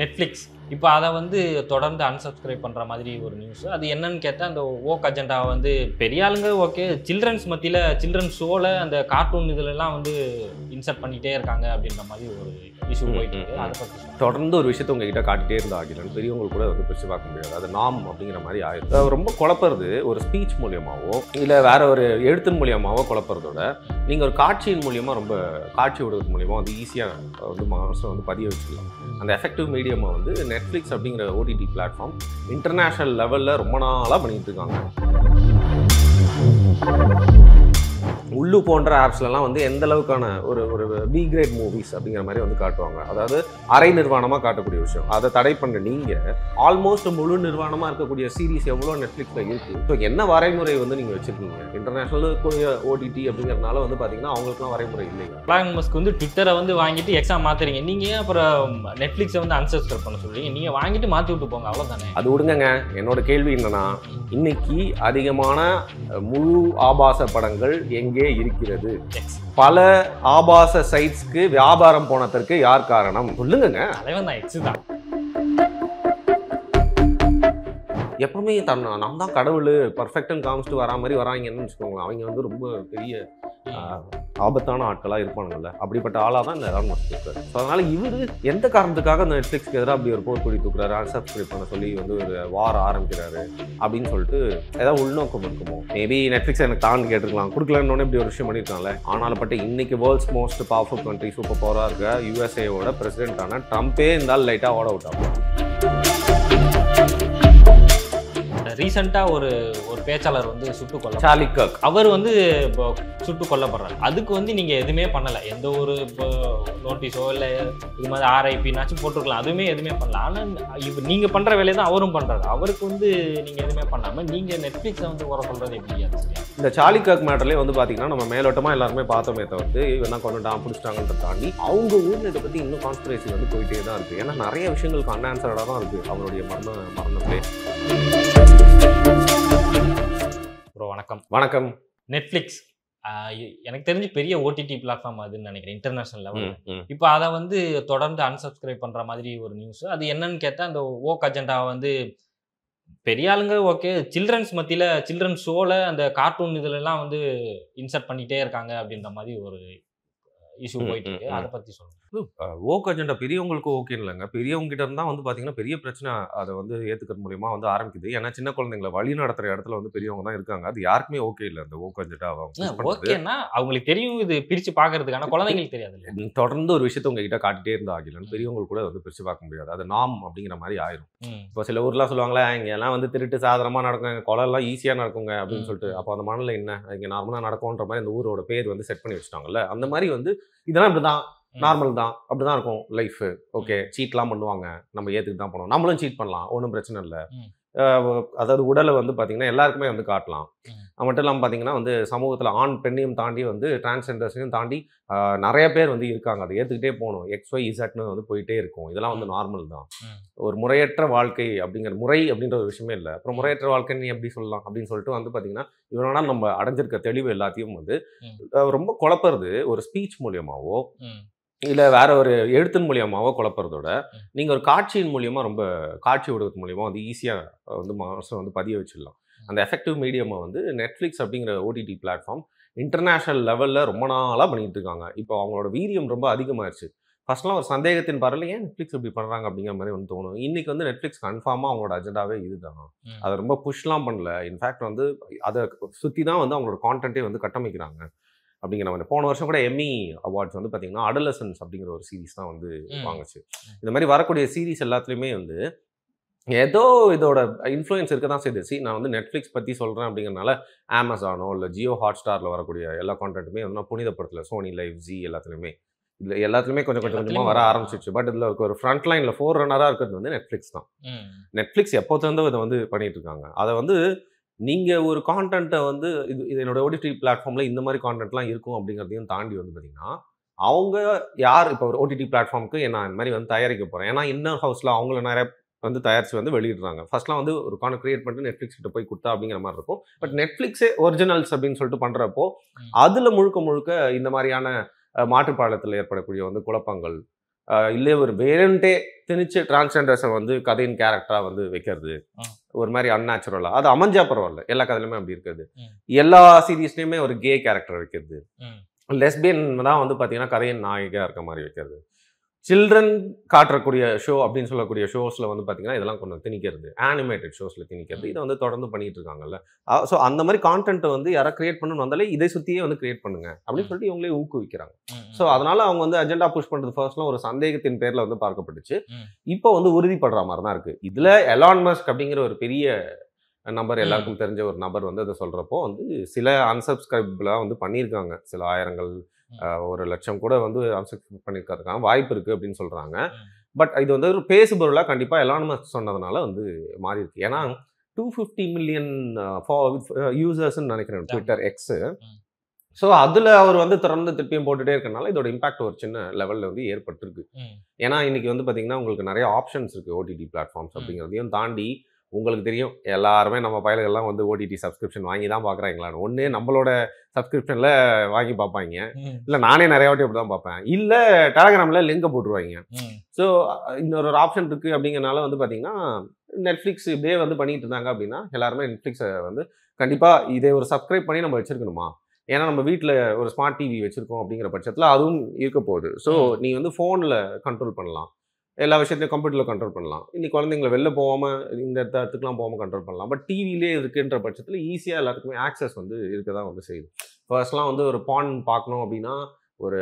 Netflix இப்போ அதை வந்து தொடர்ந்து அன்சப்ஸ்கிரைப் பண்ணுற மாதிரி ஒரு நியூஸ். அது என்னன்னு கேட்டால், அந்த ஓக் அஜெண்டாவை வந்து பெரிய ஆளுங்க ஓகே, சில்ட்ரன்ஸ் மத்தியில் சில்ட்ரன்ஸ் ஷோவில் அந்த கார்ட்டூன் இதுலலாம் வந்து இன்சர்ட் பண்ணிகிட்டே இருக்காங்க அப்படின்ற மாதிரி ஒரு இஷ்யூ போயிட்டு இருக்கு. அதை பற்றி தொடர்ந்து ஒரு விஷயத்தை உங்ககிட்ட காட்டிகிட்டே இருந்தா ஆகிடும், பெரியவங்களுக்கு கூட வந்து பிரித்து பார்க்க முடியாது. அது நாம் அப்படிங்கிற மாதிரி ஆயிடும். ரொம்ப குழப்பறது ஒரு ஸ்பீச் மூலியமாவோ இல்லை வேற ஒரு எழுத்தின் மூலியமாவோ குழப்பறதோட நீங்கள் ஒரு காட்சியின் மூலியமாக ரொம்ப காட்சி விடுறது மூலியமாக வந்து ஈஸியாக வந்து மனசை வந்து பதிய வச்சுக்கலாம். அந்த எஃபெக்டிவ் மீடியமாக வந்து நெட்ஃப்ளிக்ஸ் அப்படிங்கிற ஓடிடி பிளாட்ஃபார்ம் இன்டர்நேஷ்னல் லெவலில் ரொம்ப நாளாக பண்ணிட்டு இருக்காங்க. உள்ளு போன்ற ஆப்ஸ்லாம் வந்து எந்த அளவுக்கான ஒரு ஒரு பி கிரேட் மூவிஸ் அப்படிங்கிற மாதிரி வந்து காட்டுவாங்க. அதாவது அரை நிர்வாணமாக காட்டக்கூடிய விஷயம். அதை தடை பண்ண நீங்கள் ஆல்மோஸ்ட் முழு நிர்வாணமாக இருக்கக்கூடிய சீரீஸ் எவ்வளோ நெட்ஃப்ளிக்ஸில் இருக்குது. ஸோ என்ன வரைமுறை வந்து நீங்கள் வச்சுருக்கீங்க? இன்டர்நேஷ்னல் ஓடிடி அப்படிங்கிறதுனால வந்து பார்த்தீங்கன்னா அவங்களுக்குலாம் வரைமுறை இல்லைங்க. எலான் மஸ்க் வந்து ட்விட்டரை வந்து வாங்கிட்டு எக்ஸாம் மாற்றுறீங்க. நீங்கள் அப்புறம் நெட்ஃப்ளிக்ஸை வந்து அன்சப்ஸ்கிரைப் பண்ண சொல்கிறீங்க. நீங்கள் வாங்கிட்டு மாற்றி விட்டு போங்க, அவ்வளோதானே. அது விடுங்க. என்னோட கேள்வி என்னன்னா, இன்னைக்கு அதிகமான முழு ஆபாச படங்கள் எங்கே இருக்கிறது? பல ஆபாச சைட்ஸ்க்கு வியாபாரம் போனதற்கு யார் காரணம்? சொல்லுங்க. தலைவன் தான், எக்ஸ் தான். எப்பவுமே நம்ம தான் கடவுள் பர்ஃபெக்ட்னு காமிச்சிட்டு வரா மாதிரி வராங்கன்னு வச்சுக்கோங்களேன். அவங்க வந்து ரொம்ப பெரிய ஆபத்தான ஆட்களாக இருப்பானுங்கல்ல, அப்படிப்பட்ட ஆளாக தான் இந்த எலான் மஸ்க் இருக்காரு. ஸோ அதனால் இவர் எந்த காரணத்துக்காக அந்த நெட்ஃப்ளிக்ஸ்க்கு எதிராக அப்படி ஒரு போர் கொடி தூக்குறாரு, அன்சப்ஸ்கிரைப் பண்ண சொல்லி வந்து ஒரு வார் ஆரம்பிக்கிறாரு அப்படின்னு சொல்லிட்டு ஏதாவது உள்நோக்கம் இருக்குமோ? மேபி நெட்ஃப்ளிக்ஸ் எனக்கு தான் கேட்டிருக்கலாம், கொடுக்கலன்னு இப்படி ஒரு விஷயம் பண்ணியிருக்காங்களே. ஆனாலும் இன்னைக்கு world's most powerful country super பவராக இருக்க யூஎஸ்ஏவோட பிரசிடென்டான ட்ரம்பே இருந்தால் லைட்டாக ஓட அவுட் ஆகும். ரீசெண்டாக ஒரு பேச்சாளர் வந்து சுட்டுக் கொல்ல, சார்லி கர்க், அவர் வந்து இப்போ சுட்டுக் கொல்லப்படுறாரு. அதுக்கு வந்து நீங்கள் எதுவுமே பண்ணலை, எந்த ஒரு இப்போ நோட்டீஸோ இல்லை இது மாதிரி ஆர்ஐபினாச்சும் போட்டிருக்கலாம். அதுவுமே எதுவுமே பண்ணல. ஆனால் இப்போ நீங்கள் பண்ணுற வேலையை தான் அவரும் பண்ணுறாரு. அவருக்கு வந்து நீங்கள் எதுவுமே பண்ணாமல் நீங்கள் நெட்ஃப்ளிக்ஸை வந்து குறை சொல்கிறது எப்படி? இந்த சார்லி கர்க் மேட்டர்லேயே வந்து பார்த்தீங்கன்னா நம்ம மேலோட்டமாக எல்லாருமே பார்த்தோமே தவிர்த்து இவன் தான் கொண்டுட்டான் பிடிச்சிட்டாங்கன்றத தாண்டி அவங்க ஊரில் இதை பற்றி இன்னும் கான்ஸ்பிரசி வந்து போயிட்டே தான் இருக்குது. ஏன்னா நிறைய விஷயங்களுக்கு அன்ஆன்சர்டாக தான் இருக்குது அவருடைய மரணத்திலே. ப்ரோ வணக்கம். வணக்கம். நெட்ஃப்ளிக்ஸ் எனக்கு தெரிஞ்சு பெரிய ஓடிடி பிளாட்ஃபார்ம் அதுன்னு நினைக்கிறேன், இன்டர்நேஷனல் லெவலில். இப்போ அதை வந்து தொடர்ந்து அன்சப்ஸ்கிரைப் பண்ணுற மாதிரி ஒரு நியூஸ். அது என்னன்னு கேட்டால், அந்த ஓக் அஜெண்டாவை வந்து பெரிய ஆளுங்க ஓகே, சில்ட்ரன்ஸ் மத்தியில் சில்ட்ரன்ஸ் ஷோவில் அந்த கார்ட்டூன் இதுலலாம் வந்து இன்சர்ட் பண்ணிகிட்டே இருக்காங்க அப்படின்ற மாதிரி ஒரு இஷ்யூ போயிட்டு இருக்கு. அதை பற்றி சொல்லுங்கள். ஓக் அஜெண்டா பெரியவங்களுக்கு ஓகே இல்லைங்க. பெரியவங்க கிட்ட இருந்தால் வந்து பார்த்தீங்கன்னா பெரிய பிரச்சனை அதை வந்து ஏற்றுக்கிறது மூலியமா வந்து ஆரம்பிக்குது. ஏன்னா சின்ன குழந்தைங்களை வழி நடத்துகிற இடத்துல வந்து பெரியவங்க தான் இருக்காங்க. அது யாருக்குமே ஓகே இல்லை அந்த ஓக் அஜெண்டா. ஓகேன்னா அவங்களுக்கு தெரியும், இது பிரித்து பார்க்கறதுக்கான குழந்தைங்களுக்கு தெரியாது. தொடர்ந்து ஒரு விஷயத்தை உங்ககிட்ட காட்டிகிட்டே இருந்தா ஆகிலன்னு பெரியவங்களுக்கு கூட வந்து பிரித்து பார்க்க முடியாது. அது நாம் அப்படிங்கிற மாதிரி ஆயிரும். இப்போ சில ஊர்லாம் சொல்லுவாங்களே, இங்கெல்லாம் வந்து திருட்டு சாதாரணமாக நடக்கும், கொலைலாம் ஈஸியாக நடக்குங்க அப்படின்னு சொல்லிட்டு. அப்போ அந்த மனநிலை என்ன, இங்கே நார்மலாக நடக்கும்ன்ற மாதிரி அந்த ஊரோட பேர் வந்து செட் பண்ணி வச்சுட்டாங்கல்ல. அந்த மாதிரி வந்து இதெல்லாம் இப்படி தான் நார்மல் தான், அப்படி தான் இருக்கும் லைஃப். ஓகே, சீட்லாம் பண்ணுவாங்க, நம்ம ஏற்றுக்கு தான் பண்ணுவோம், நம்மளும் சீட் பண்ணலாம், ஒன்றும் பிரச்சனை இல்லை. அதாவது உடலை வந்து பார்த்தீங்கன்னா எல்லாருக்குமே வந்து காட்டலாம். அது மட்டும் இல்லாமல் பார்த்தீங்கன்னா வந்து சமூகத்தில் ஆண் பெண்ணையும் தாண்டி வந்து டிரான்ஸ்ஜெண்டர்ஸையும் தாண்டி நிறைய பேர் வந்து இருக்காங்க. அதை ஏற்றுக்கிட்டே போகணும். XYZ வந்து போயிட்டே இருக்கும். இதெல்லாம் வந்து நார்மல் தான். ஒரு முறையற்ற வாழ்க்கை அப்படிங்கிற முறை அப்படின்ற ஒரு விஷயமே இல்லை. அப்புறம் முறையற்ற வாழ்க்கை நீ எப்படி சொல்லலாம் அப்படின்னு சொல்லிட்டு வந்து பார்த்தீங்கன்னா இவனால நம்ம அடைஞ்சிருக்க தெளிவு எல்லாத்தையும் வந்து ரொம்ப குழப்பறது ஒரு ஸ்பீச் மூலியமாவோ இல்லை வேற ஒரு எழுத்தின் மூலியமாவோ குழப்பறதோட நீங்கள் ஒரு காட்சியின் மூலியமாக ரொம்ப காட்சி விடுறது மூலியமாக வந்து ஈஸியாக வந்து மனசை வந்து பதிய வச்சிடலாம். அந்த எஃபெக்டிவ் மீடியமாக வந்து நெட்ஃப்ளிக்ஸ் அப்படிங்கிற ஓடிடி பிளாட்ஃபார்ம் இன்டர்நேஷ்னல் லெவலில் ரொம்ப நாளாக பண்ணிட்டு இருக்காங்க. இப்போ அவங்களோட வீரியம் ரொம்ப அதிகமாகிடுச்சு. ஃபர்ஸ்ட்லாம் ஒரு சந்தேகத்தின் பார்வையில் ஏன் நெட்ஃப்ளிக்ஸ் இப்படி பண்ணுறாங்க அப்படிங்கிற மாதிரி வந்து தோணும். இன்றைக்கி வந்து நெட்ஃப்ளிக்ஸ் கன்ஃபார்மாக அவங்களோட அஜெண்டாவே இதுதான். அதை ரொம்ப புஷ்லாம் பண்ணல. இன்ஃபேக்ட் வந்து அதை சுற்றி தான் வந்து அவங்களோட கான்டென்ட்டே வந்து கட்டமைக்கிறாங்க அப்படிங்கிற மாதிரி. போன வருஷம் கூட எம்மி அவார்ட்ஸ் வந்து பார்த்தீங்கன்னா அடலசன்ஸ் அப்படிங்கிற ஒரு சீரீஸ் தான் வந்து வாங்குச்சு. இந்த மாதிரி வரக்கூடிய சீரீஸ் எல்லாத்துலேயுமே வந்து ஏதோ இதோட இன்ஃப்ளூயன்ஸ் இருக்க தான் செய்யுது. நான் வந்து நெட்ஃப்ளிக்ஸ் பற்றி சொல்கிறேன் அப்படிங்கிறனால அமேசானோ இல்லை ஜியோ ஹாட்ஸ்டாரில் வரக்கூடிய எல்லா கான்டென்ட்டுமே வந்து புனிதப்படுத்தல. சோனி லைவ், ஜி எல்லாத்துலேயுமே இதில் எல்லாத்துலேயுமே கொஞ்சம் கொஞ்சமாக வர ஆரம்பிச்சிச்சு. பட் இதில் ஒரு ஃப்ரண்ட் லைனில் ஃபோர் ரன்னராக இருக்கிறது வந்து நெட்ஃப்ளிக்ஸ் தான். நெட்ஃப்ளிக்ஸ் எப்போ தந்தோ இதை வந்து பண்ணிட்டு இருக்காங்க. அதை வந்து நீங்கள் ஒரு கான்டென்ட்டை வந்து இது என்னோட ஓடிடி பிளாட்ஃபார்மில் இந்த மாதிரி கான்டென்ட்லாம் இருக்கும் அப்படிங்கிறதையும் தாண்டி வந்து பார்த்தீங்கன்னா அவங்க யார் இப்போ ஒரு ஓடிடி பிளாட்ஃபார்முக்கு நான் இந்த மாதிரி வந்து தயாரிக்க போகிறேன். ஏன்னா இன்னர் ஹவுஸில் அவங்கள நிறைய வந்து தயாரித்து வந்து வெளியிடுறாங்க. ஃபர்ஸ்ட்லாம் வந்து ஒரு கிரியேட் பண்ணிட்டு நெட்ஃப்ளிக்ஸ் கிட்ட போய் கொடுத்தா அப்படிங்கிற மாதிரி இருக்கும். பட் நெட்ஃப்ளிக்ஸே ஒரிஜினல்ஸ் அப்படின்னு சொல்லிட்டு பண்ணுறப்போ அதில் முழுக்க முழுக்க இந்த மாதிரியான மாற்றுப்பாளத்தில் ஏற்படக்கூடிய வந்து குழப்பங்கள், இல்லை ஒரு வேணுன்ட்டே திணிச்சு டிரான்ஸ்ஜெண்டர்ஸை வந்து கதையின் கேரக்டராக வந்து வைக்கிறது ஒரு மாதிரி அன்நேச்சுரலாக அது அமைஞ்சா பரவாயில்ல. எல்லா கதையிலுமே அப்படி இருக்கிறது. எல்லா சீரீஸ்லையுமே ஒரு கே கேரக்டர் வைக்கிறது, லெஸ்பியன் தான் வந்து பார்த்தீங்கன்னா கதையின் நாயகியாக இருக்க மாதிரி வைக்கிறது, சில்ட்ரன் காட்டக்கூடிய ஷோ அப்படின்னு சொல்லக்கூடிய ஷோஸில் வந்து பார்த்தீங்கன்னா இதெல்லாம் கொஞ்சம் திணிக்கிறது, ஆனிமேட்டட் ஷோஸில் திணிக்கிறது. இதை வந்து தொடர்ந்து பண்ணிட்டு இருக்காங்கல்ல. ஸோ அந்த மாதிரி கான்டென்ட்டை வந்து யாராவது கிரியேட் பண்ணணும்னு வந்தாலே இதை சுற்றியே வந்து கிரியேட் பண்ணுங்க அப்படின்னு சொல்லிட்டு இவங்களே ஊக்குவிக்கிறாங்க. ஸோ அதனால அவங்க வந்து அஜெண்டா புஷ் பண்ணுறது ஃபர்ஸ்ட்லாம் ஒரு சந்தேகத்தின் பேரில் வந்து பார்க்கப்பட்டுச்சு. இப்போ வந்து உறுதிப்படுற மாதிரி தான் இருக்குது. இதில் எலான் மஸ்க் அப்படிங்கிற ஒரு பெரிய நபர், எல்லாருக்கும் தெரிஞ்ச ஒரு நபர் வந்து அதை சொல்கிறப்போ வந்து சில அன்சப்ஸ்கிரைப்லாம் வந்து பண்ணியிருக்காங்க. சில ஆயிரங்கள் 1,00,000 கூட வந்து அன்சப்ஸ்கிரைப் பண்ணியிருக்காங்க வாய்ப்பு இருக்குது அப்படின்னு சொல்கிறாங்க. பட் இது வந்து ஒரு பேசுபொருளாக கண்டிப்பாக எலான் மஸ்க் சொன்னதுனால வந்து மாறி இருக்கு. ஏன்னா 250 மில்லியன் யூசர்ஸ்ன்னு நினைக்கிறேன் ட்விட்டர் எக்ஸு. ஸோ அதில் அவர் வந்து தொடர்ந்து திருப்பியும் போட்டுகிட்டே இருக்கனால இதோட இம்பாக்ட் ஒரு சின்ன லெவலில் வந்து ஏற்பட்டிருக்கு. ஏன்னா இன்றைக்கி வந்து பார்த்திங்கன்னா உங்களுக்கு நிறைய ஆப்ஷன்ஸ் இருக்குது ஓடிடி பிளாட்ஃபார்ம்ஸ் அப்படிங்கிறதையும் தாண்டி உங்களுக்கு தெரியும் எல்லாருமே நம்ம பயல்கள்லாம் வந்து ஓடிடி சப்ஸ்கிரிப்ஷன் வாங்கி தான் பார்க்குறாங்களான்னு. ஒன்று நம்மளோட சப்ஸ்கிரிப்ஷனில் வாங்கி பார்ப்பாங்க, இல்லை நானே நிறைய வாட்டி அப்படி தான் பார்ப்பேன், இல்லை டெலகிராமில் லிங்கை போட்டுருவாங்க. ஸோ இன்னொரு ஆப்ஷன் இருக்குது அப்படிங்கிறனால வந்து பார்த்திங்கன்னா நெட்ஃப்ளிக்ஸ் இப்படியே வந்து பண்ணிட்டு இருந்தாங்க அப்படின்னா எல்லாருமே நெட்ஃப்ளிக்ஸை வந்து கண்டிப்பாக இதை ஒரு சப்ஸ்கிரைப் பண்ணி நம்ம வச்சுருக்கணுமா. ஏன்னா நம்ம வீட்டில் ஒரு ஸ்மார்ட் டிவி வச்சுருக்கோம் அப்படிங்கிற பட்சத்தில் அதுவும் இருக்க போகுது. ஸோ நீ வந்து ஃபோனில் கண்ட்ரோல் பண்ணலாம், எல்லா விஷயத்தையும் கம்ப்யூட்டரில் கண்ட்ரோல் பண்ணலாம். இன்னைக்கு குழந்தைங்களை வெளில போகாமல் இந்த இடத்துக்குலாம் போகாமல் கண்ட்ரோல் பண்ணலாம். பட் டிவிலே இருக்குன்ற பட்சத்தில் ஈஸியாக எல்லாத்துக்குமே ஆக்சஸ் வந்து இருக்க தான் வந்து செய்யுது. ஃபர்ஸ்ட்லாம் வந்து ஒரு பான் பார்க்கணும் அப்படின்னா ஒரு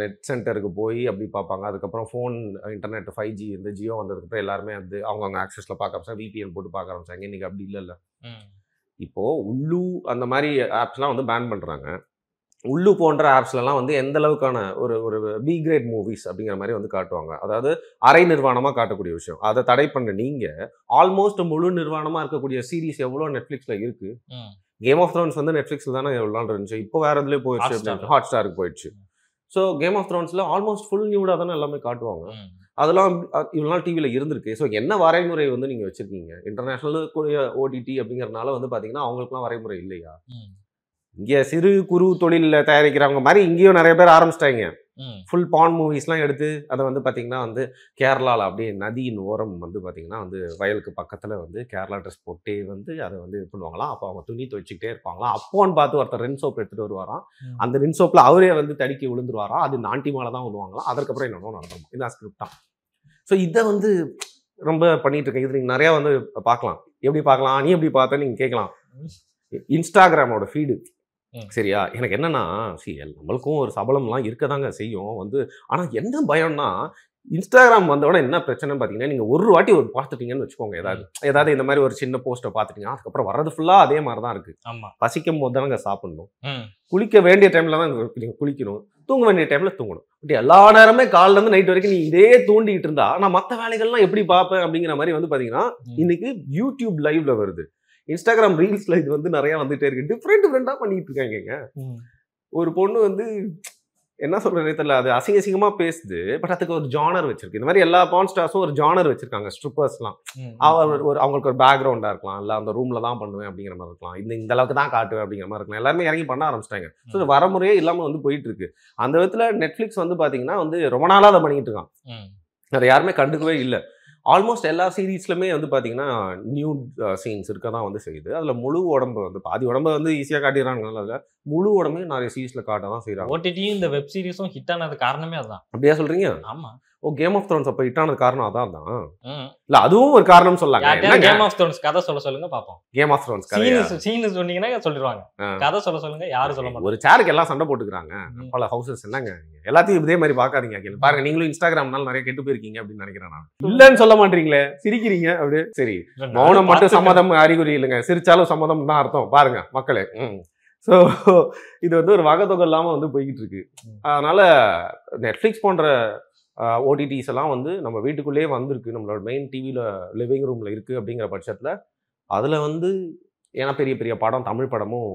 நெட் சென்டருக்கு போய் அப்படி பார்ப்பாங்க. அதுக்கப்புறம் ஃபோன் இன்டர்நெட் 5G இந்த ஜியோ வந்ததுக்கப்புறம் எல்லாருமே வந்து அவங்கவுங்க ஆக்சஸில் பார்க்க ஆரம்பிச்சாங்க, விபிஎன் போட்டு பார்க்க ஆரம்பிச்சாங்க. இன்றைக்கி அப்படி இல்லைல்ல. இப்போது உள்ளூ அந்த மாதிரி ஆப்ஸ்லாம் வந்து பேன் பண்ணுறாங்க. உள்ளு போன்ற ஆப்ஸ்லாம் வந்து எந்த அளவுக்கான ஒரு பி கிரேட் மூவிஸ் அப்படிங்கிற மாதிரி வந்து காட்டுவாங்க. அதாவது அரை நிர்வாணமாக காட்டக்கூடிய விஷயம். அதை தடை பண்ண நீங்கள் ஆல்மோஸ்ட் முழு நிர்வாணமாக இருக்கக்கூடிய சீரீஸ் எவ்வளோ நெட்ஃப்ளிக்ஸில் இருக்குது. கேம் ஆஃப் த்ரோன்ஸ் வந்து நெட்ஃப்ளிக்ஸில் தானே எவ்வளோ நாள் இருந்துச்சு, இப்போ வேறு இதுலேயே போயிடுச்சு, ஹாட் ஸ்டாருக்கு போயிடுச்சு. ஸோ கேம் ஆஃப் த்ரோன்ஸில் ஆல்மோஸ்ட் ஃபுல் நியூடாக தானே எல்லாமே காட்டுவாங்க. அதெல்லாம் இவ்வளோ நாள் டிவியில் இருந்திருக்கு. ஸோ என்ன வரைமுறை வந்து நீங்கள் வச்சுருக்கீங்க? இன்டர்நேஷ்னல் கூடிய ஓடிடி அப்படிங்கிறதுனால வந்து பார்த்தீங்கன்னா அவங்களுக்குலாம் வரைமுறை இல்லையா? இங்கே சிறு குறு தொழிலில் தயாரிக்கிறவங்க மாதிரி இங்கேயும் நிறைய பேர் ஆரம்பிச்சிட்டாங்க. ஃபுல் பான் மூவிஸ்லாம் எடுத்து அதை வந்து பார்த்திங்கன்னா வந்து கேரளாவில் அப்படியே நதியின் ஓரம் வந்து பார்த்திங்கன்னா வந்து வயலுக்கு பக்கத்தில் வந்து கேரளா ட்ரெஸ் போட்டே வந்து அதை வந்து இது பண்ணுவாங்களாம். அப்போ அவங்க துணி துவைச்சிக்கிட்டே இருப்பாங்களாம். அப்போன்னு பார்த்து ஒருத்தர் ரென் சோப் எடுத்துகிட்டு வருவாராம். அந்த ரென் சோப்பில் அவரே வந்து தடுக்கி விழுந்துருவாராம். அது நாண்டி மேலே தான் விழுவாங்களாம். அதுக்கப்புறம் என்னென்ன நடந்துடும். இதுதான் ஸ்கிரிப்ட் தான். ஸோ இதை வந்து ரொம்ப பண்ணிகிட்டு இருக்கேன். இது நீங்கள் நிறையா வந்து பார்க்கலாம். எப்படி பார்க்கலாம், நீ எப்படி பார்த்தேன்னு நீங்கள் கேட்கலாம். இன்ஸ்டாகிராமோட ஃபீடு சரியா? எனக்கு என்னன்னா நம்மளுக்கும் ஒரு சபலம்லாம் இருக்க தாங்க செய்யும் வந்து. ஆனால் என்ன பயம்னா இன்ஸ்டாகிராம் வந்தோட என்ன பிரச்சனைன்னு பார்த்தீங்கன்னா, நீங்கள் ஒரு வாட்டி ஒரு பார்த்துட்டீங்கன்னு வச்சுக்கோங்க, ஏதாவது இந்த மாதிரி ஒரு சின்ன போஸ்ட்டை பார்த்துட்டீங்கன்னா அதுக்கப்புறம் வர்றது ஃபுல்லாக அதே மாதிரி தான் இருக்குது. பசிக்கும் போது தானங்க சாப்பிடணும், குளிக்க வேண்டிய டைமில் தான் குளிக்கணும், தூங்க வேண்டிய டைமில் தூங்கணும். பட் எல்லா நேரமே காலிலேருந்து நைட் வரைக்கும் நீ இதே தூண்டிகிட்டு இருந்தா நான் மற்ற வேலைகள்லாம் எப்படி பார்ப்பேன் அப்படிங்கிற மாதிரி வந்து பார்த்தீங்கன்னா இன்னைக்கு யூடியூப் லைவ்ல வருது, இன்ஸ்டாகிராம் ரீல்ஸ்ல இது வந்து நிறைய வந்துட்டே இருக்கு. டிஃப்ரெண்டா பண்ணிட்டு இருக்காங்க. ஒரு பொண்ணு வந்து என்ன சொல்றேன்னு தெரியல, அது அசிங்கமா பேசுது. பட் அதுக்கு ஒரு ஜானர் வச்சிருக்கு. இந்த மாதிரி எல்லா பான் ஸ்டார்ஸும் ஒரு ஜானர் வச்சிருக்காங்க. ஸ்ட்ரிப்பர்ஸ்லாம் அவங்களுக்கு ஒரு பேக்ரவுண்டா இருக்கலாம், இல்லை அந்த ரூம்ல தான் பண்ணுவேன் அப்படிங்கிற மாதிரி இருக்கலாம், இந்த அளவுக்கு தான் காட்டுவேன் அப்படிங்கிற மாதிரி இருக்கலாம். எல்லாருமே இறங்கி பண்ண ஆரம்பிச்சிட்டாங்க. ஸோ வரமுறையே இல்லாமல் வந்து போயிட்டு இருக்கு. அந்த விதத்துல நெட்ஃபிளிக்ஸ் வந்து பாத்தீங்கன்னா வந்து ரொம்ப நாளா அதை பண்ணிட்டு இருக்கான். அதை யாருமே கண்டுக்கவே இல்லை. ஆல்மோஸ்ட் எல்லா சீரீஸ்லுமே வந்து பார்த்தீங்கன்னா நியூட் சீன்ஸ் இருக்க தான் வந்து செய்யுது. அதில் முழு உடம்பு வந்து பாதி உடம்பை வந்து ஈஸியாக காட்டிடுறாங்க. அதில் முழு உடம்பையும் நிறைய சீரீஸில் காட்ட தான் செய்கிறாங்க. ஓடிடியும் இந்த வெப் சீரிஸும் ஹிட் ஆனது காரணமே அதுதான். அப்படியா சொல்கிறீங்க? ஆமாம். ஓ, கேம் ஆஃப் த்ரோன்ஸ் அப்போ ஹிட் ஆனது காரணம் அதான் தான். இல்லை அதுவும் ஒரு காரணம் சொல்லாங்க. கேம் ஆஃப் த்ரோன்ஸ் கதை சொல்லுங்க பார்ப்போம். கேம் ஆஃப் த்ரோன்ஸ் சீன் சொன்னீங்கன்னா சொல்லிடுவாங்க. கதை சொல்லுங்க, யாரும் சொல்ல மாட்டாங்க. ஒரு சேருக்கு எல்லாம் சண்டை போட்டுக்கிறாங்க பல ஹவுசஸ். என்னங்க எல்லாத்தையும் இதே மாதிரி பார்க்காதீங்க. பாருங்க, நீங்களும் இன்ஸ்டாகிராம்னால நிறைய கெட்டு போயிருக்கீங்க அப்படின்னு நினைக்கிறேன் நான். இல்லைன்னு சொல்ல மாட்டீங்களே, சிரிக்கிறீங்க அப்படியே. சரி, மௌனம் மட்டும் சம்மதம் அறிகுறி இல்லைங்க, சிரிச்சாலும் சம்மதம் தான் அர்த்தம். பாருங்க மக்களே. ஸோ இது வந்து ஒரு வகைத்தொகை இல்லாமல் வந்து போய்கிட்டு இருக்கு. அதனால நெட்ஃப்ளிக்ஸ் போன்ற ஓடிடிஸ் எல்லாம் வந்து நம்ம வீட்டுக்குள்ளேயே வந்திருக்கு, நம்மளோட மெயின் டிவியில் லிவிங் ரூமில் இருக்குது. அப்படிங்கிற பட்சத்தில் அதில் வந்து ஏன்னா பெரிய பெரிய படம், தமிழ் படமும்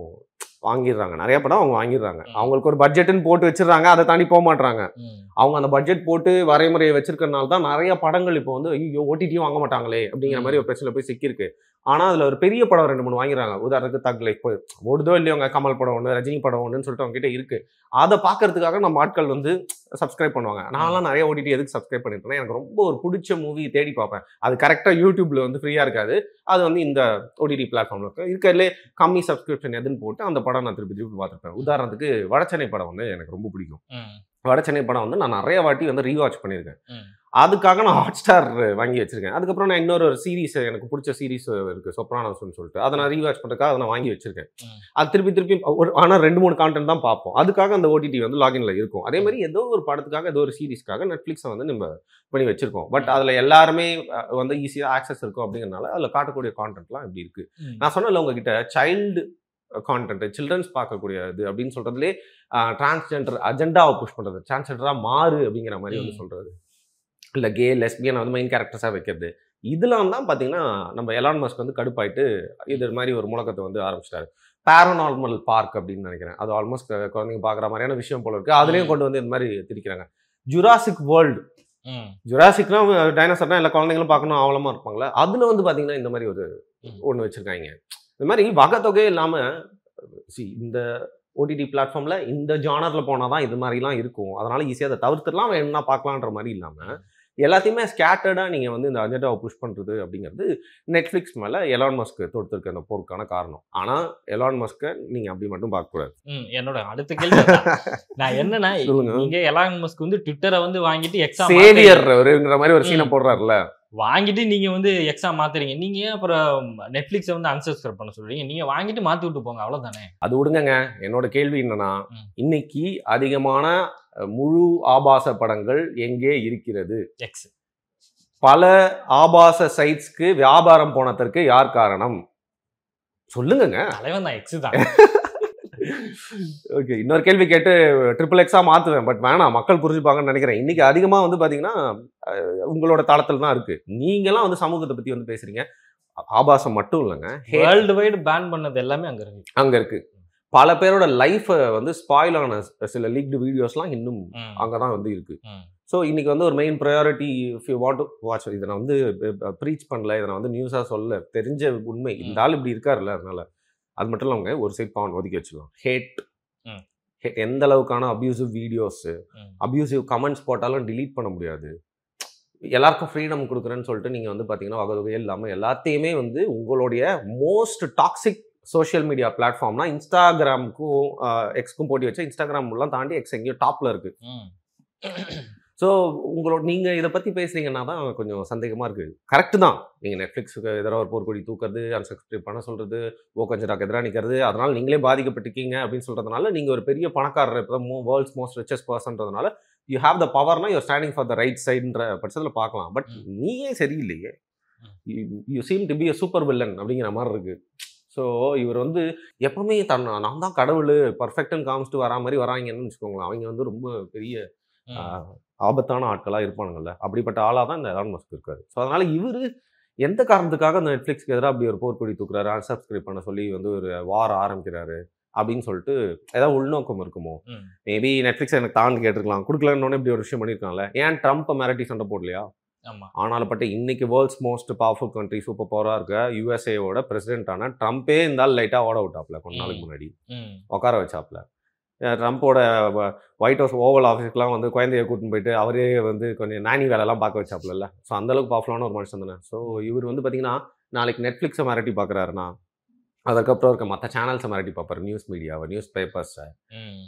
வாங்கிடுறாங்க. நிறைய படம் அவங்க வாங்கிடுறாங்க. அவங்களுக்கு ஒரு பட்ஜெட்டுன்னு போட்டு வச்சிடுறாங்க, அதை தாண்டி போக மாட்டாங்க. அவங்க அந்த பட்ஜெட் போட்டு வரைமுறையை வச்சிருக்கிறதுனால தான் நிறைய படங்கள் இப்போ வந்து ஐயோ ஓடிடியும் வாங்க மாட்டாங்களே அப்படிங்கிற மாதிரி ஒரு பிரச்சனை போய் சிக்கியிருக்கு. ஆனால் அதில் ஒரு பெரிய படம் 2-3 வாங்கிறாங்க. உதாரணத்துக்கு தக் லைஃப் ஓடுதோ இல்லையோங்க, கமல் படம் ஒன்று, ரஜினி படம் ஒன்றுன்னு சொல்லிட்டு அவங்க கிட்ட இருக்கு. அதை பார்க்கறதுக்காக நம்ம ஆட்கள் வந்து சப்ஸ்கிரைப் பண்ணுவாங்க. நான்லாம் நிறைய ஓடிடி எதுக்கு சப்ஸ்கிரைப் பண்ணிருக்கேன், எனக்கு ரொம்ப ஒரு பிடிச்ச மூவி தேடி பார்ப்பேன். அது கரெக்டாக யூடியூப்ல வந்து ஃப்ரீயா இருக்காது, அது வந்து இந்த ஓடிடி பிளாட்ஃபார்ம்ல இருக்கு. இருக்கிறதுலே கம்மி சப்ஸ்கிரிப்ஷன் எதுன்னு போட்டு அந்த படம் நான் திருப்பி திருப்பி பார்த்துருப்பேன். உதாரணத்துக்கு வடச்சென்னை படம் வந்து எனக்கு ரொம்ப பிடிக்கும். வடச்சென்னை படம் வந்து நான் நிறைய வாட்டி வந்து ரீவாட்ச் பண்ணியிருக்கேன். அதுக்காக நான் ஹாட்ஸ்டார் வாங்கி வச்சிருக்கேன். அதுக்கப்புறம் நான் இன்னொரு சீரிஸ், எனக்கு பிடிச்ச சீரிஸ் இருக்கு சொப்ரானோஸ்னு சொல்லிட்டு, அதை நான் ரீவாட்ச் பண்ணுறதுக்காக அதை நான் வாங்கி வச்சிருக்கேன். அது திருப்பி திருப்பி ஆனால் 2-3 கான்டென்ட் தான் பார்ப்போம். அதுக்காக அந்த ஓடிடி வந்து லாகின்ல இருக்கும். அதே மாதிரி ஏதோ ஒரு படத்துக்காக ஏதோ ஒரு சீரிஸ்க்காக நெட்ஃப்ளிக்ஸை வந்து நம்ம பண்ணி வச்சிருக்கோம். பட் அதில் எல்லாருமே வந்து ஈஸியாக ஆக்சஸ் இருக்கும் அப்படிங்கிறனால அதில் காட்டக்கூடிய கான்டென்ட்லாம் இப்படி இருக்கு. நான் சொன்னல உங்ககிட்ட சைல்டு கான்டென்ட், சில்ட்ரன்ஸ் பார்க்கக்கூடிய இது அப்படின்னு சொல்றதுலேயே டிரான்ஸ்ஜெண்டர் அஜெண்டாவை புஷ் பண்ணுறது, டிரான்ஸ்ஜெண்டராக மாறு அப்படிங்கிற மாதிரி வந்து சொல்றது, இல்லை கே லெஸ்பியன் வந்து மெயின் கேரக்டர்ஸாக வைக்கிறது, இதெல்லாம் தான் பார்த்தீங்கன்னா நம்ம எலான் மஸ்க் வந்து கடுப்பாயிட்டு இது மாதிரி ஒரு முழக்கத்தை வந்து ஆரம்பிச்சிட்டாரு. பேரநார்மல் பார்க் அப்படின்னு நினைக்கிறேன், அது ஆல்மோஸ்ட் குழந்தைங்க பார்க்குற மாதிரியான விஷயம் போல இருக்கு. அதுலேயும் கொண்டு வந்து இந்த மாதிரி திரிக்கிறாங்க. ஜுராசிக் வேர்ல்டு, ஜுராசிக்னா டைனோசர்னா எல்லா குழந்தைங்களும் பார்க்கணும் ஆவலமாக இருப்பாங்களே, அதில் வந்து பார்த்தீங்கன்னா இந்த மாதிரி ஒரு ஒன்று வச்சுருக்காங்க. இந்த மாதிரி வகை தொகையே இல்லாமல் இந்த ஓடிடி பிளாட்ஃபார்மில் இந்த ஜானரில் போனால் தான் இது மாதிரிலாம் இருக்கும், அதனால் ஈஸியாக அதை தவிர்த்துடலாம், வேணும்னா பார்க்கலான்ற மாதிரி இல்லாமல் எல்லாத்தையுமே ஸ்கேட்டர்டாக நீங்கள் வந்து இந்த அஜெண்டாவை புஷ் பண்ணுறது அப்படிங்கிறது நெட்ஃப்ளிக்ஸ் மேலே எலான் மஸ்க் தொடுத்திருக்க அந்த போருக்கான காரணம். ஆனால் எலான் மஸ்க்கை நீங்கள் அப்படி மட்டும் பார்க்கக்கூடாது. என்னோட அடுத்த கேள்வி நான் என்னன்னா, நீங்கள் எலான் மஸ்க் வந்து ட்விட்டரை வந்து வாங்கிட்டு எக்ஸாம் சேவியர்ங்கிற மாதிரி ஒரு சீனை போடுறாருல, வாங்கிட்டு நீங்க வந்து எக்ஸாம் மாத்துறீங்க, நீங்க அப்புறம் நெட்ஃபிளிக்ஸை வந்து அன்சப்ஸ்கிரைப் பண்ண சொல்றீங்க, நீங்க வாங்கிட்டு மாத்தி விட்டு போங்க, அவ்வளவுதானே. அது விடுங்க. என்னோட கேள்வி என்னன்னா, இன்னைக்கு அதிகமான முழு ஆபாச படங்கள் எங்கே இருக்கிறது? எக்ஸ். பல ஆபாச சைட்ஸ்க்கு வியாபாரம் போனதற்கு யார் காரணம் சொல்லுங்க. தலைவன் தான், எக்ஸ் தான். ஓகே, இன்னொரு கேள்வி கேட்டு XXX மாத்துவேன், பட் வேணாம், மக்கள் புரிஞ்சுப்பாங்கன்னு நினைக்கிறேன். இன்னைக்கு அதிகமா வந்து பாத்தீங்கன்னா உங்களோட தளத்துல தான் இருக்கு. நீங்கெல்லாம் வந்து சமூகத்தை பத்தி வந்து பேசுறீங்க, ஆபாசம் மட்டும் இல்லைங்க, வேர்ல்டு வைடு பேன் பண்ணது எல்லாமே அங்க இருக்கு. பல பேரோட லைஃபை வந்து ஸ்பாயில் ஆன சில லீக்டு வீடியோஸ்லாம் இன்னும் அங்கதான் வந்து இருக்கு. ஸோ இன்னைக்கு வந்து ஒரு main priority if you want to watch, இதை நான் வந்து ப்ரீச் பண்ணல, இதை நான் வந்து நியூஸாக சொல்ல, தெரிஞ்ச உண்மை, இந்த ஆள் இப்படி இருக்காருல்ல, அதனால அது மட்டும் இல்லாம ஒரு சைட் பாவன் ஒதுக்கி வச்சுக்கலாம். ஹேட் எந்த அளவுக்கான அப்யூசிவ் வீடியோஸ், அப்யூசிவ் கமெண்ட்ஸ் போட்டாலும் டிலீட் பண்ண முடியாது. எல்லாருக்கும் ஃப்ரீடம் கொடுக்குறேன்னு சொல்லிட்டு நீங்கள் வந்து பார்த்தீங்கன்னா வகையே இல்லாமல் எல்லாத்தையுமே வந்து உங்களுடைய மோஸ்ட் டாக்ஸிக் சோஷியல் மீடியா பிளாட்ஃபார்ம்னா இன்ஸ்டாகிராமுக்கும் எக்ஸ்க்கும் போட்டி வச்சா இன்ஸ்டாகிராம்லாம் தாண்டி எக்ஸ் எங்கேயோ டாப்பில் இருக்கு. ஸோ நீங்கள் இதை பற்றி பேசுகிறீங்கன்னா தான் கொஞ்சம் சந்தேகமாக இருக்குது. கரெக்டு தான், நீங்கள் நெட்ஃப்ளிக்ஸுக்கு எதிராக ஒரு போர்க்கொடி தூக்குறது, அன்சப்ஸ்கிரைப் பண்ண சொல்கிறது, ஓகஞ்சராக்கு எதிராக நிற்கிறது, அதனால் நீங்களே பாதிக்கப்பட்டிருக்கீங்க அப்படின்னு சொல்கிறதுனால, நீங்கள் ஒரு பெரிய பணக்காரர், இப்போ வேர்ல்ட்ஸ் மோஸ்ட் ரிச்சஸ்ட் பர்சன்றதுனால யூ ஹேவ் த பவர்னா you're standing for the right சைடுன்ற பட்சத்தில் பார்க்கலாம். பட் நீயே சரியில்லையே, you seem to be a super villain அப்படிங்கிற மாதிரி இருக்குது. ஸோ இவர் வந்து எப்பவுமே நான் தான் கடவுள் பர்ஃபெக்ட்னு காமிச்சிட்டு வரா மாதிரி வராங்கன்னு வச்சுக்கோங்களேன். அவங்க வந்து ரொம்ப பெரிய ஆபத்தான ஆட்களாக இருப்பானுங்கள்ல, அப்படிப்பட்ட ஆளாக தான் இந்த எலான் மஸ்க் இருக்காரு. ஸோ அதனால் இவர் எந்த காரணத்துக்காக அந்த நெட்ஃப்ளிக்ஸ்க்கு எதிராக அப்படி ஒரு போர்க்கொடி தூக்குறாரு, அன்சப்ஸ்கிரைப் பண்ண சொல்லி வந்து ஒரு வார ஆரம்பிக்கிறாரு அப்படின்னு சொல்லிட்டு ஏதாவது உள்நோக்கம் இருக்குமோ? மேபி நெட்ஃப்ளிக்ஸ் எனக்கு தான் கேட்டிருக்கலாம், கொடுக்கலன்னு இப்படி ஒரு விஷயம் பண்ணியிருக்காங்கல்ல. ஏன் ட்ரம்ப்பை மிரட்டி சண்டை போடலையா? ஆனாலும் பட் இன்னைக்கு world's most powerful country, super பவராக இருக்க யூஎஸ்ஏவோட பிரசிடென்டான ட்ரம்ப்பே இருந்தாலும் லைட்டாக ஓட விட்டாப்ல, கொஞ்ச நாளுக்கு முன்னாடி உட்கார வச்சாப்ல. ட்ரம்ப்போட ஒயிட் ஹவுஸ் ஓவல் ஆஃபீஸ்க்குலாம் வந்து குழந்தைய கூட்டின்னு போயிட்டு அவரே வந்து கொஞ்சம் நானி வேலைலாம் பார்க்க வச்சாப்ல. ஸோ அந்தளவுக்கு பவர்ஃபுல்லான ஒரு மனுஷன் தானே. ஸோ இவர் வந்து பார்த்தீங்கன்னா நாளைக்கு நெட்ஃப்ளிக்ஸை மிரட்டி பார்க்குறாருன்னா, அதுக்கப்புறம் இருக்க மற்ற சேனல்ஸை மிரட்டி பார்ப்பாரு, நியூஸ் மீடியாவை, நியூஸ் பேப்பர்ஸை.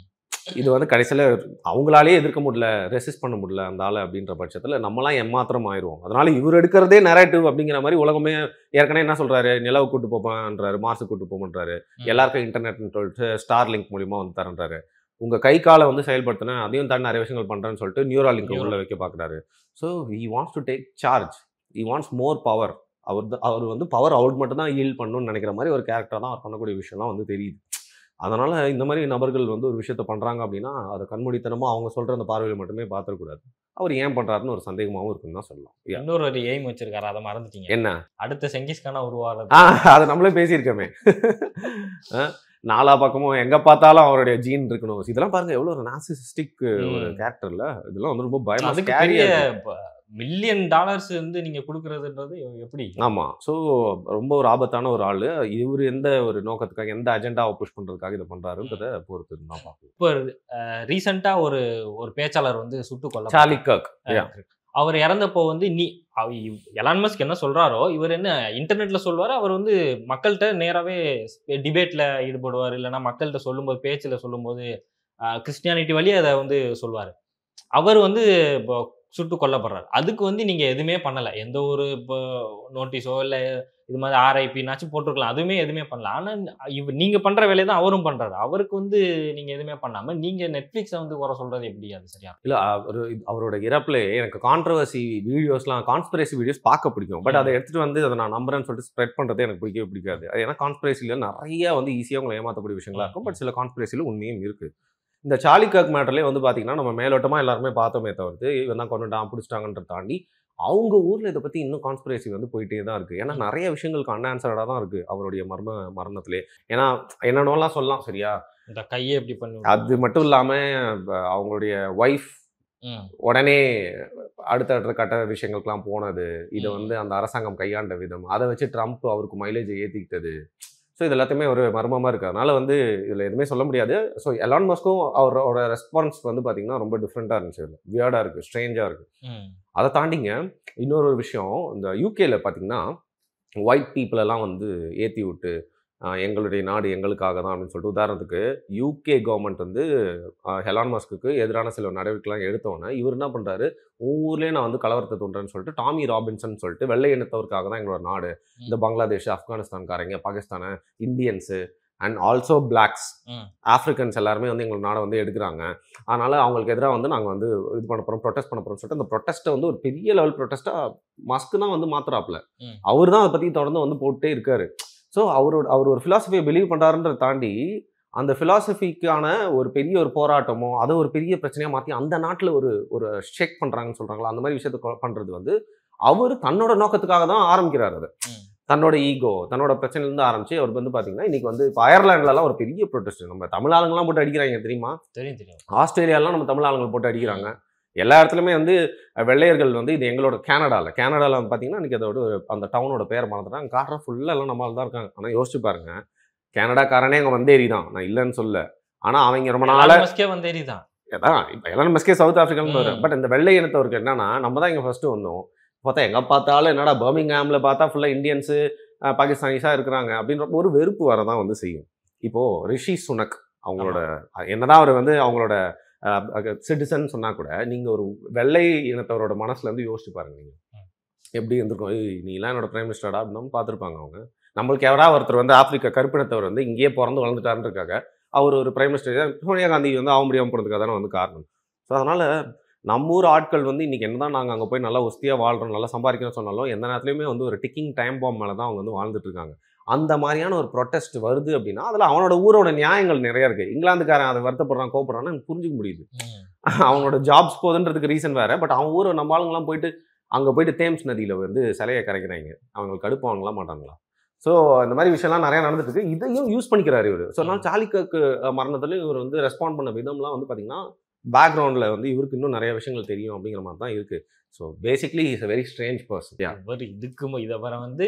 இது வந்து கடைசியில் அவங்களாலே எதிர்க்க முடியல, ரெசிஸ்ட் பண்ண முடியல அந்த ஆளை அப்படின்ற பட்சத்தில் நம்மளாம் ஏமாத்திரம் ஆயிடுவோம். அதனால இவர் எடுக்கிறதே நரேட்டிவ் அப்படிங்கிற மாதிரி உலகமே ஏற்கனவே என்ன சொல்கிறாரு, நிலவு கூட்டு போப்பான்றாரு, மாசு கூட்டு போகணுன்றாரு, எல்லாருக்கும் இன்டர்நெட்னு சொல்லிட்டு ஸ்டார் லிங்க் மூலிமா வந்து தரன்றாரு, உங்கள் கை காலை வந்து செயல்படுத்தினேன் அதையும் தாண்டி நிறைய விஷயங்கள் பண்ணுறேன்னு சொல்லிட்டு நியூரா லிங்க் உள்ள வைக்க பார்க்குறாரு. So he wants to take charge, he wants more power. அவர் வந்து பவர் அவுட் மட்டும் தான் ஹீல் பண்ணணும்னு நினைக்கிற மாதிரி ஒரு கேரக்டர் தான் அவர் பண்ணக்கூடிய விஷயம்லாம் வந்து தெரியுது. அதனால் இந்த மாதிரி நபர்கள் வந்து ஒரு விஷயத்த பண்ணுறாங்க அப்படின்னா அதை கண்மூடித்தனமாக அவங்க சொல்கிற அந்த பார்வையில் மட்டுமே பார்த்துக்கூடாது. அவர் ஏன் பண்ணுறாருன்னு ஒரு சந்தேகமாகவும் இருக்குன்னு தான் சொல்லலாம். இன்னொரு ஒரு எய்ம் வச்சிருக்காரு, அதை மறந்துட்டீங்க. என்ன? அடுத்த செங்கிஸ்கானா உருவாகிறது. அதை நம்மளே பேசியிருக்கோமே. 4 பக்கமும் எங்கே பார்த்தாலும் அவருடைய ஜீன் இருக்கணும். இதெல்லாம் பாருங்கள் எவ்வளோ ஒரு நார்சிசிஸ்டிக் ஒரு கேரக்டர்ல, இதெல்லாம் வந்து ரொம்ப பயமாக மில்லியன் டாலர்ஸ் வந்து நீங்க குடுக்குறதுன்றது எப்படி? ஆமா. ஸோ ரொம்ப ஒரு ஆபத்தான ஒரு ஆளு. இவரு எந்த ஒரு நோக்கத்துக்காக, எந்த அஜெண்டாவ புஷ் பண்றதுக்காக இத பண்றாருன்றத பொறுத்து தான் பார்க்கணும். இப்ப ரீசென்ட்டா ஒரு ஒரு பேச்சாளர் வந்து சுட்டுக் கொல்லப்பட்டார். சார்லி கர்க். அவர் இறந்தப்போ வந்து எலான் மஸ்க் என்ன சொல்றாரோ, இவர் என்ன இன்டர்நெட்ல சொல்வாரு. அவர் வந்து மக்கள்ட்ட நேராவே டிபேட்ல ஈடுபடுவாரு. இல்லன்னா மக்கள்ட்ட சொல்லும்போது, பேச்சுல சொல்லும்போது கிறிஸ்டியானிட்டி வழியா அத வந்து சொல்வாரு. அவர் வந்து இப்போ சுட்டுக் கொல்லப்படுறாரு. அதுக்கு வந்து நீங்க எதுவுமே பண்ணல. எந்த ஒரு இப்போ நோட்டீஸோ இல்ல இது மாதிரி ஆர்ஐபினாச்சும் போட்டுருக்கலாம். அதுவுமே எதுவுமே பண்ணல. ஆனா நீங்க பண்ற வேலைய தான் அவரும் பண்றாரு. அவருக்கு வந்து நீங்க எதுவுமே பண்ணாம நீங்க Netflixஅ வந்து குறை சொல்றது எப்படி அது சரியா? இல்ல அவரோட இறப்புல எனக்கு கான்ட்ரோவர்சி வீடியோஸ்லாம் கான்ஸ்பிரசி வீடியோஸ் பார்க்க பிடிக்கும். பட் அதை எடுத்துட்டு வந்து அதை நான் நம்புறேன்னு சொல்லிட்டு ஸ்ப்ரெட் பண்றது எனக்கு பிடிக்கவே பிடிக்காது. அது ஏன்னா கான்ஸ்பிரசில நிறைய வந்து ஈஸியா உங்களை ஏமாத்தக்கூடிய விஷயங்களா இருக்கும். பட் சில கான்ஸ்பிரசில உண்மையும் இருக்கு. இந்த சார்லி கர்க் மேட்டர்லேயே வந்து பார்த்தீங்கன்னா நம்ம மேலோட்டமா எல்லாருமே பார்த்தோமே தவிர்த்து இவன் தான் கொண்டுட்டான் பிடிச்சிட்டாங்கன்றத தாண்டி அவங்க ஊர்ல இதை பத்தி இன்னும் கான்ஸ்பிரசி வந்து போயிட்டே தான் இருக்கு. ஏன்னா நிறைய விஷயங்களுக்கு அன்ஆன்சர்டா தான் இருக்கு அவருடைய மரணத்திலே. ஏன்னா என்னென்னலாம் சொல்லலாம் சரியா, இந்த கையை எப்படி பண்ணி அது மட்டும் இல்லாம அவங்களுடைய ஒய்ஃப் உடனே அடுத்த கட்ட விஷயங்களுக்கெல்லாம் போனது, இதை வந்து அந்த அரசாங்கம் கையாண்ட விதம், அதை வச்சு ட்ரம்ப் அவருக்கு மைலேஜை ஏற்றிக்கிட்டது. ஸோ இது எல்லாத்தையுமே ஒரு மர்மமாக இருக்குது. அதனால் வந்து இதில் எதுவுமே சொல்ல முடியாது. ஸோ எலான் மஸ்க்கும் அவரோட ரெஸ்பான்ஸ் வந்து பார்த்தீங்கன்னா ரொம்ப டிஃப்ரெண்ட்டாக இருந்துச்சு. அதில் வியர்டாக இருக்குது, ஸ்ட்ரேஞ்சாக இருக்குது. அதை தாண்டிங்க இன்னொரு விஷயம், இந்த யூகேல பார்த்தீங்கன்னா ஒயிட் பீப்புளெல்லாம் வந்து ஏற்றி விட்டு எங்களுடைய நாடு எங்களுக்காக தான் அப்படின்னு சொல்லிட்டு, உதாரணத்துக்கு யூகே கவர்மெண்ட் வந்து எலான் மஸ்க்கு எதிரான சில நடவடிக்கைலாம் எடுத்தோன்னே இவர் என்ன பண்ணுறாரு, ஊர்லேயே நான் வந்து கலவரத்தை தூண்டுறேன்னு சொல்லிட்டு டாமி ராபின்சன் சொல்லிட்டு வெள்ளை இனத்தவருக்காக தான் எங்களோட நாடு, இந்த பங்களாதேஷ், ஆப்கானிஸ்தான்காரங்க, Pakistan, Indians and also blacks, Africans எல்லாருமே வந்து எங்களோட நாடை வந்து எடுக்கிறாங்க. அதனால் அவங்களுக்கு எதிராக வந்து நாங்கள் வந்து இது பண்ண போகிறோம், ப்ரொட்டஸ்ட் பண்ண போகிறோம்னு சொல்லிட்டு அந்த ப்ரொட்டஸ்ட்டை வந்து ஒரு பெரிய லெவல் ப்ரொட்டஸ்ட்டாக மஸ்க்கு தான் வந்து மாத்துறாப்புல. அவர் தான் அதை பற்றி தொடர்ந்து வந்து போட்டே இருக்காரு. ஸோ அவர் ஒரு ஃபிலாசபியை பிலீவ் பண்ணுறாருன்றதை தாண்டி அந்த ஃபிலாசபிக்கான ஒரு பெரிய ஒரு போராட்டமோ அதை ஒரு பெரிய பிரச்சனையாக மாற்றி அந்த நாட்டில் ஒரு ஷேக் பண்ணுறாங்கன்னு சொல்கிறாங்களா, அந்த மாதிரி விஷயத்த பண்ணுறது வந்து அவர் தன்னோட நோக்கத்துக்காக தான் ஆரம்பிக்கிறார். அது தன்னோட ஈகோ, தன்னோட பிரச்சனையிலேருந்து ஆரம்பிச்சு அவர் வந்து பார்த்தீங்கன்னா இன்னைக்கு வந்து இப்போ அயர்லாண்ட்லலாம் ஒரு பெரிய ப்ரொட்டஸ்ட், நம்ம தமிழ் ஆளுங்கெல்லாம் போட்டு அடிக்கிறாங்க தெரியுமா? தெரியும். ஆஸ்திரேலியாலாம் நம்ம தமிழ் ஆளுங்க போட்டு அடிக்கிறாங்க. எல்லா இடத்துலையுமே வந்து வெள்ளையர்கள் வந்து இது எங்களோட கேனடாவில் வந்து பார்த்தீங்கன்னா இன்றைக்கி அதோட அந்த டவுனோட பேர் மறந்துட்டாங்க. காட்டுற ஃபுல்லாக எல்லாம் நம்மளால தான் இருக்காங்க. ஆனால் யோசிச்சு பாருங்க, கேனடாக்காரனே அங்கே வந்தேரி தான், நான் இல்லைன்னு சொல்ல. ஆனால் அவங்க ரொம்ப நாளாக வந்தேரி தான். அதான் இப்போ எலான் மஸ்கே சவுத் ஆஃப்ரிக்கான்னு வரும். பட் இந்த வெள்ளை இனத்தவருக்கு என்னன்னா, நம்ம தான் இங்கே ஃபர்ஸ்ட்டு வந்தோம். பார்த்தா எங்கே பார்த்தாலும் என்னடா பர்மிங்ஹாமில் பார்த்தா ஃபுல்லாக இந்தியன்ஸு பாகிஸ்தானிஸாக இருக்கிறாங்க அப்படின்ற ஒரு வெறுப்பு வரதான் வந்து செய்யும். இப்போது ரிஷி சுனக் அவங்களோட என்னதான் அவர் வந்து அவங்களோட சிட்டிசன் சொன்னால் கூட நீங்கள் ஒரு வெள்ளை இனத்தவரோட மனசுலேருந்து யோசிச்சு பாருங்க, நீங்கள் எப்படி இருந்திருக்கும், நீலாம் என்னோட பிரைம் மினிஸ்டர்டா அப்படின்னு பார்த்துருப்பாங்க அவங்க. நம்மளுக்கு யாராவது ஒருத்தர் வந்து ஆப்பிரிக்கா கருப்பினத்தவர் வந்து இங்கேயே பிறந்து வளர்ந்துட்டாருன்றக்காக அவர் ஒரு பிரைம் மினிஸ்டர், சோனியா காந்தி வந்து ஆக முடியாமல் போகிறதுக்காக தானே வந்து காரணம். ஸோ அதனால் நம்ம ஊர் ஆட்கள் வந்து இன்றைக்கி என்ன தான் நாங்கள் அங்கே போய் நல்லா ஒஸ்தியாக வாழ்கிறோம், நல்லா சம்பாதிக்கணும்னு சொன்னாலும் எந்த நேரத்துலையுமே வந்து ஒரு டிக்கிங் டைம் பாம் மேலே தான் அவங்க வந்து வாழ்ந்துட்டு இருக்காங்க. அந்த மாதிரியான ஒரு ப்ரொட்டஸ்ட் வருது அப்படின்னா அதில் அவனோட ஊரோட நியாயங்கள் நிறைய இருக்குது. இங்கிலாந்துக்காரன் அதை வருத்தப்படுறான், கோப்படுறான்னு எனக்கு புரிஞ்சுக்க முடியுது. அவனோட ஜாப்ஸ் போகுதுன்றதுக்கு ரீசன் வேறு. பட் அவன் ஊரை நம்ம ஆளுங்கெல்லாம் போயிட்டு அங்கே போயிட்டு தேம்ஸ் நதியில் வந்து சிலையை கரைக்கிறாங்க, அவங்களுக்கு கடுப்பாங்களா மாட்டாங்களா? ஸோ இந்த மாதிரி விஷயம்லாம் நிறையா நடந்துட்டு இருக்கு. இதையும் யூஸ் பண்ணிக்கிறாரு இவர். ஸோ அதனால் சார்லி கர்க் மரணத்துலேயும் இவர் வந்து ரெஸ்பாண்ட் பண்ண விதம்லாம் வந்து பார்த்தீங்கன்னா பேக்ரவுண்டில் வந்து இவருக்கு இன்னும் நிறைய விஷயங்கள் தெரியும் அப்படிங்கிற மாதிரி தான் இருக்குது. So basically is a very strange person. இவர் இதை வர வந்து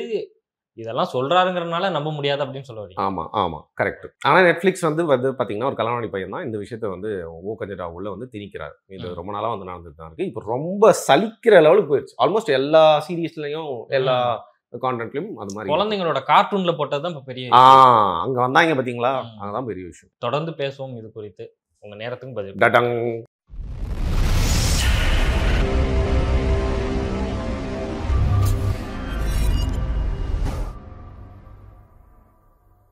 இதெல்லாம் சொல்றாருங்கிறதுனால நம்ப முடியாது அப்படின்னு சொல்ல வரீங்க. ஆமாம் கரெக்ட். ஆனால் நெட்ஃப்ளிக்ஸ் வந்து பார்த்தீங்கன்னா ஒரு கலவாணி பையன் தான் இந்த விஷயத்த வந்து ஓகஜெண்டா உள்ள வந்து திணிக்கிறார். இது ரொம்ப நாளாக வந்து நடந்துட்டு தான் இருக்குது. இப்போ ரொம்ப சலிக்கிற லெவலுக்கு போயிடுச்சு. ஆல்மோஸ்ட் எல்லா சீரீஸ்லையும் எல்லா கான்டென்ட்லையும் அது மாதிரி குழந்தைங்களோட கார்ட்டூன்ல போட்டது தான் இப்போ பெரிய அங்கே வந்தாங்க பார்த்தீங்களா, அங்கதான் பெரிய விஷயம். தொடர்ந்து பேசுவோம் இது குறித்து. உங்க நேரத்துக்கு பதில்.